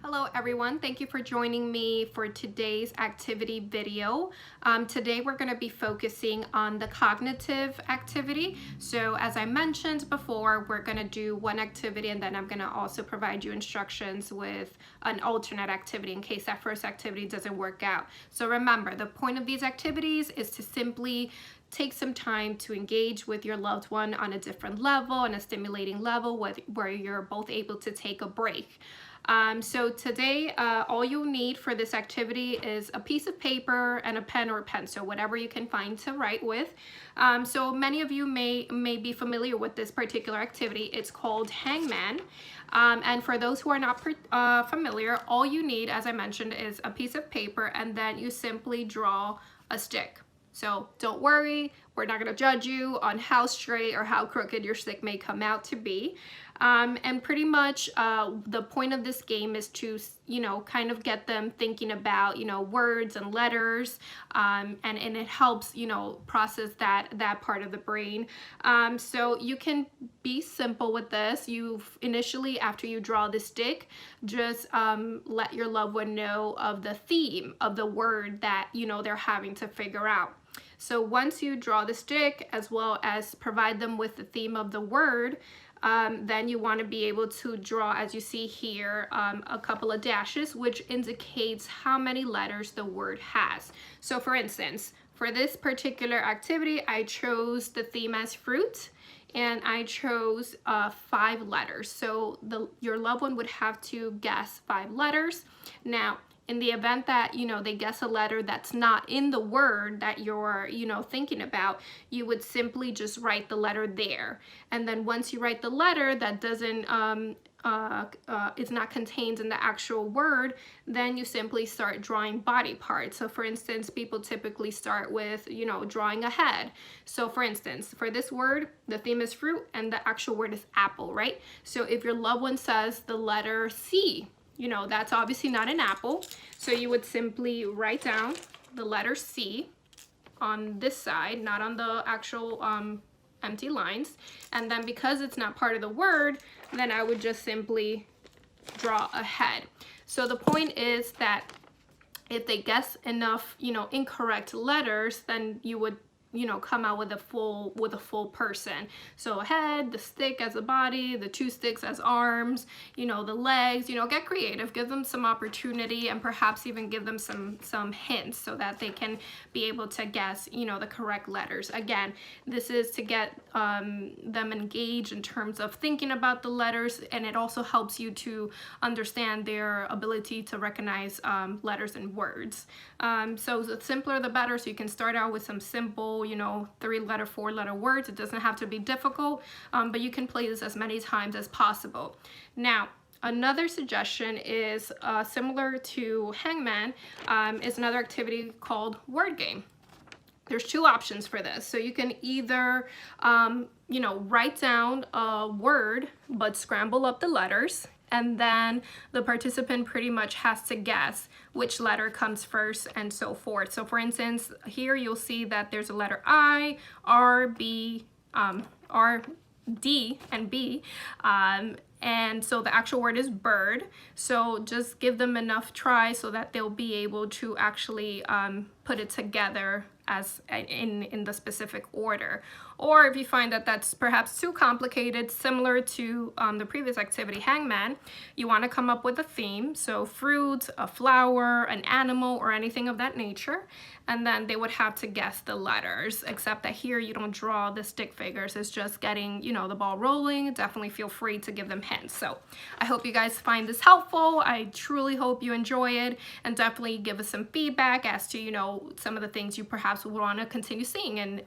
Hello everyone, thank you for joining me for today's activity video. Today we're going to be focusing on the cognitive activity. So as I mentioned before, we're going to do one activity and then I'm going to also provide you instructions with an alternate activity in case that first activity doesn't work out. So remember, the point of these activities is to simply take some time to engage with your loved one on a different level, on a stimulating level where you're both able to take a break. So today, all you'll need for this activity is a piece of paper and a pen or pencil, whatever you can find to write with. So many of you may be familiar with this particular activity. It's called Hangman. And for those who are not familiar, all you need, as I mentioned, is a piece of paper and then you simply draw a stick. So don't worry, we're not going to judge you on how straight or how crooked your stick may come out to be. And pretty much the point of this game is to, kind of get them thinking about, words and letters, and it helps, process that part of the brain. So you can be simple with this. You initially, after you draw the stick, just let your loved one know of the theme of the word that, they're having to figure out. So once you draw the stick, as well as provide them with the theme of the word, then you want to be able to draw, as you see here, a couple of dashes, which indicates how many letters the word has. So for instance, for this particular activity, I chose the theme as fruit, and I chose 5 letters. So your loved one would have to guess 5 letters. Now, in the event that, they guess a letter that's not in the word that you're, thinking about, you would simply just write the letter there. And then once you write the letter that doesn't, is not contained in the actual word, then you simply start drawing body parts. So for instance, people typically start with, drawing a head. So for instance, for this word, the theme is fruit and the actual word is apple, right? So if your loved one says the letter C, that's obviously not an apple. So you would simply write down the letter C on this side, not on the actual empty lines. And then because it's not part of the word, then I would just simply draw a head. So the point is that if they guess enough, incorrect letters, then you would come out with a full person. So a head, the stick as a body, the 2 sticks as arms, the legs, get creative, give them some opportunity, and perhaps even give them some hints so that they can be able to guess, the correct letters. Again, this is to get them engaged in terms of thinking about the letters, and it also helps you to understand their ability to recognize letters and words. So the simpler the better, so you can start out with some simple 3-letter, 4-letter words. It doesn't have to be difficult, but you can play this as many times as possible. Now, another suggestion is similar to Hangman, is another activity called Word Game. There's 2 options for this. So you can either, write down a word, but scramble up the letters, and then the participant pretty much has to guess which letter comes first and so forth. So for instance, here you'll see that there's a letter I, R, B, R, D, and B. And so the actual word is bird. So just give them enough try so that they'll be able to actually put it together as in the specific order. Or if you find that that's perhaps too complicated, similar to the previous activity, Hangman, you want to come up with a theme. So fruit, a flower, an animal, or anything of that nature. And then they would have to guess the letters, except that here you don't draw the stick figures. It's just getting, the ball rolling. Definitely feel free to give them hints. So I hope you guys find this helpful. I truly hope you enjoy it, and definitely give us some feedback as to, some of the things you perhaps would want to continue seeing and